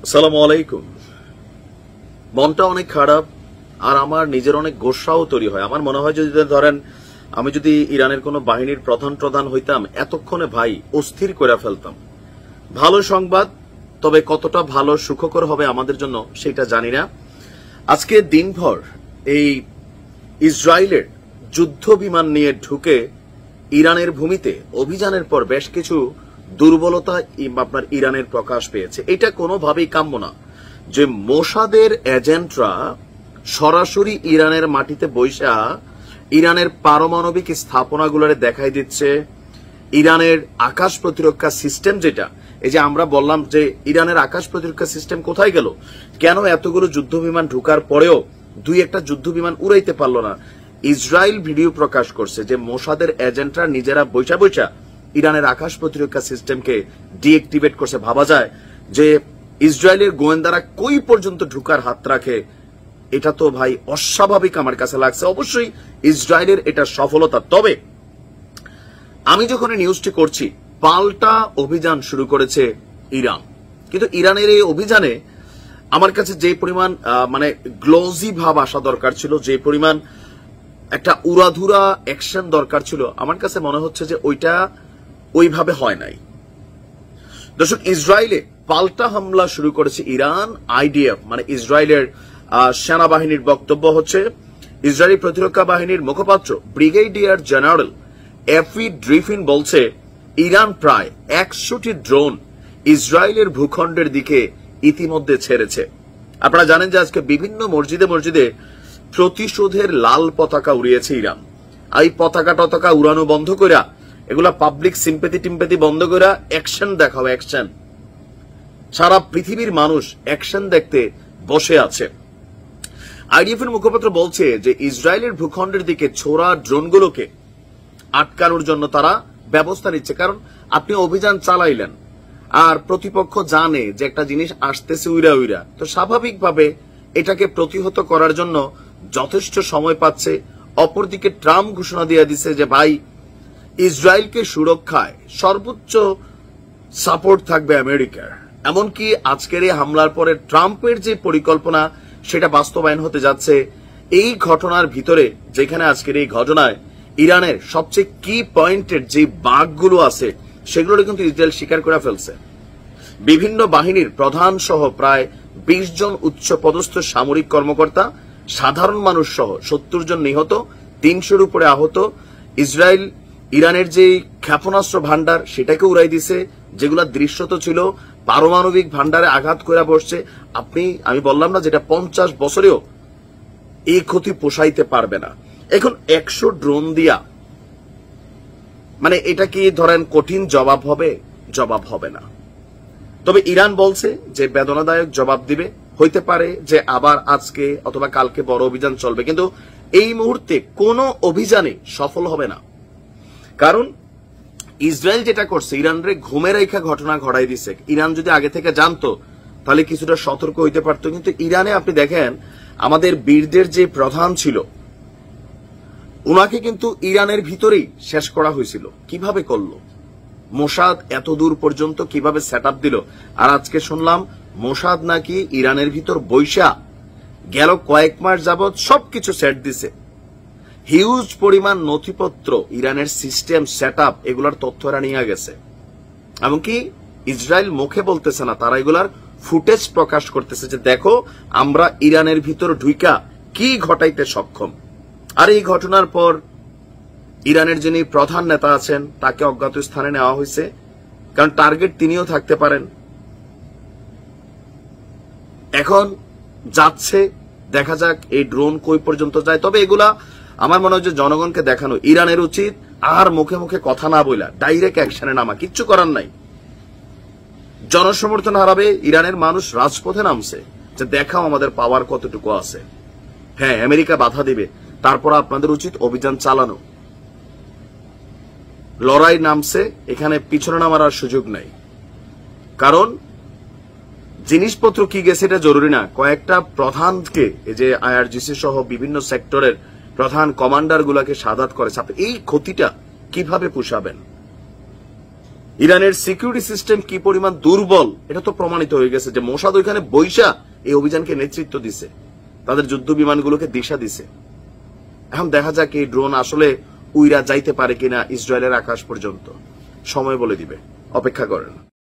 আসসালামু আলাইকুম। মনটা অনেক খারাপ আর আমার নিজের অনেক গোসাও তৈরি হয়। আমার মনে হয় যদি ধরেন আমি যদি ইরানের কোনো বাহিনীর প্রধান হইতাম এতক্ষণে ভাই অস্থির করে ফেলতাম। ভালো সংবাদ, তবে কতটা ভালো সুখকর হবে আমাদের জন্য সেটা জানি না। আজকে দিনভর এই ইসরায়েলের যুদ্ধ বিমান নিয়ে ঢুকে ইরানের ভূমিতে অভিযানের পর বেশ কিছু দুর্বলতা আপনার ইরানের প্রকাশ পেয়েছে। এটা কোনোভাবেই কাম্য না যে মোসাদের এজেন্টরা সরাসরি ইরানের মাটিতে বৈশা ইরানের পারমাণবিক স্থাপনাগুলোরে দেখাই দিচ্ছে। ইরানের আকাশ প্রতিরক্ষা সিস্টেম, যেটা এই যে আমরা বললাম যে ইরানের আকাশ প্রতিরক্ষা সিস্টেম কোথায় গেল, কেন এতগুলো যুদ্ধ বিমান ঢুকার পরেও দুই একটা যুদ্ধ বিমান উড়াইতে পারল না। ইসরায়েল ভিডিও প্রকাশ করছে যে মোসাদের এজেন্টরা নিজেরা বৈশা ইরানের আকাশ প্রতিরক্ষা সিস্টেমকে ডিএক্টিভেট করছে। ভাবা যায় যে ইসরায়েলের গোয়েন্দারা কই পর্যন্ত ঢুকার হাত রাখে। এটা তো ভাই অস্বাভাবিক আমার কাছে লাগছে। অবশ্যই ইসরায়েলের এটা সফলতা। তবে আমি যখন এই নিউজটি করছি পাল্টা অভিযান শুরু করেছে ইরান, কিন্তু ইরানের এই অভিযানে আমার কাছে যে পরিমাণ মানে গ্লোজি ভাব আসা দরকার ছিল, যে পরিমাণ একটা উড়াধুরা অ্যাকশন দরকার ছিল, আমার কাছে মনে হচ্ছে যে ওইটা ওইভাবে হয় নাই। দর্শক, ইসরায়েলে পাল্টা হামলা শুরু করেছে ইরান। আইডিএফ মানে ইসরায়েলের সেনাবাহিনীর বক্তব্য হচ্ছে, ইসরায়েলি প্রতিরক্ষা বাহিনীর মুখপাত্র ব্রিগেডিয়ার জেনারেল এফি ড্রিফিন বলছে ইরান প্রায় 100টি ড্রোন ইসরায়েলের ভূখণ্ডের দিকে ইতিমধ্যে ছেড়েছে। আপনারা জানেন যে আজকে বিভিন্ন মসজিদে প্রতিশোধের লাল পতাকা উড়িয়েছে ইরান। এই পতাকা উড়ানো বন্ধ কইরা, এগুলা পাবলিক সিম্পেথি বন্ধ কইরা অ্যাকশন দেখাও, অ্যাকশন। সারা পৃথিবীর মানুষ অ্যাকশন দেখতে বসে আছে। আইডিএফ এর মুখপাত্র বলছে যে ইসরায়েলের ভূখণ্ডের দিকে ছোড়া ড্রোনগুলোকে আটকানোর জন্য তারা ব্যবস্থা নিচ্ছে। কারণ আপনি অভিযান চালাইলেন আর প্রতিপক্ষ জানে যে একটা জিনিস আসতেছে উইরা, তো স্বাভাবিকভাবে এটাকে প্রতিহত করার জন্য যথেষ্ট সময় পাচ্ছে। অপরদিকে ট্রাম্প ঘোষণা দিয়ে দিছে যে ভাই ইসরায়েলকে সুরক্ষায় সর্বোচ্চ সাপোর্ট থাকবে আমেরিকার। এমনকি আজকের এই হামলার পরে ট্রাম্পের যে পরিকল্পনা সেটা বাস্তবায়ন হতে যাচ্ছে। এই ঘটনার ভিতরে, যেখানে আজকের এই ঘটনায় ইরানের সবচেয়ে কি পয়েন্টের যে বাঘগুলো আছে সেগুলো কিন্তু ইসরায়েল স্বীকার করে ফেলছে। বিভিন্ন বাহিনীর প্রধান সহ প্রায় 20 জন উচ্চ পদস্থ সামরিক কর্মকর্তা, সাধারণ মানুষ সহ 70 জন নিহত, 300-র উপরে আহত। ইসরায়েল ইরানের যে ক্ষেপণাস্ত্র ভান্ডার সেটাকে উড়াই দিছে, যেগুলা দৃশ্যত ছিল পারমাণবিক ভান্ডারে আঘাত করে বসছে। আমি বললাম না যেটা 50 বছরেও এই ক্ষতি পোষাইতে পারবে না। এখন 100 ড্রোন দিয়া মানে এটা কি ধরেন কঠিন জবাব হবে? জবাব হবে না। তবে ইরান বলছে যে বেদনাদায়ক জবাব দিবে। হইতে পারে যে আবার আজকে অথবা কালকে বড় অভিযান চলবে, কিন্তু এই মুহূর্তে কোনো অভিযানে সফল হবে না। কারণ ইসরায়েল যেটা করছে, ইরানরে ঘুমের রেখা ঘটনা ঘটাই দিছে। ইরান যদি আগে থেকে জানতো তাহলে কিছুটা সতর্ক হইতে পারতো। কিন্তু ইরানে আপনি দেখেন আমাদের বীরদের যে প্রধান ছিল উনাকে কিন্তু ইরানের ভিতরেই শেষ করা হয়েছিল। কিভাবে করলো? মোসাদ এত দূর পর্যন্ত কিভাবে সেট আপ দিল? আর আজকে শুনলাম মোসাদ নাকি ইরানের ভিতর বৈশা গেল কয়েক মাস যাবৎ সবকিছু সেট দিছে। হিউজ পরিমাণ নথিপত্র, ইরানের সিস্টেম সেট আপ, এগুলার তথ্যরা নিয়ে গেছে। এমনকি ইসরায়েল মুখে বলতেছে না, তারা এগুলার ফুটেজ প্রকাশ করতেছে যে দেখো আমরা ইরানের ভিতর ঢুইকা কি ঘটাইতে সক্ষম। আর এই ঘটনার পর ইরানের যিনি প্রধান নেতা আছেন তাকে অজ্ঞাত স্থানে নেওয়া হয়েছে, কারণ টার্গেট তিনিও থাকতে পারেন। এখন যাচ্ছে, দেখা যাক এই ড্রোন কই পর্যন্ত যায়। তবে এগুলা আমার মনে হয় যে জনগণকে দেখানো ইরানের উচিত, আর মুখে মুখে কথা না বইলা ডাইরেক্ট অ্যাকশনে নামা। কিচ্ছু করার নাই। জনসমর্থন হারাবে, ইরানের মানুষ রাজপথে নামছে যে দেখাও আমাদের পাওয়ার কতটুকু আছে। হ্যাঁ, আমেরিকা বাধা দিবে, তারপর আপনাদের উচিত অভিযান চালানো। লড়াই নামছে, এখানে পিছনে নামার আর সুযোগ নাই। কারণ জিনিসপত্র কি গেছে এটা জরুরি না, কয়েকটা প্রধানকে, এই যে আইআরজিসি সহ বিভিন্ন সেক্টরের প্রধান কমান্ডার গুলাকে শাহাদাত করেছে। আপনি এই ক্ষতিটা কিভাবে পুষাবেন? ইরানের সিকিউরিটি সিস্টেম কি পরিমাণ দুর্বল এটা তো প্রমাণিত হয়ে গেছে যে মোসাদ ওইখানে বৈশা এই অভিযানকে নেতৃত্ব দিছে, তাদের যুদ্ধ বিমানগুলোকে দিশা দিছে। এখন দেখা যাক এই ড্রোন আসলে উইরা যাইতে পারে কিনা ইসরায়েলের আকাশ পর্যন্ত, সময় বলে দিবে, অপেক্ষা করেন।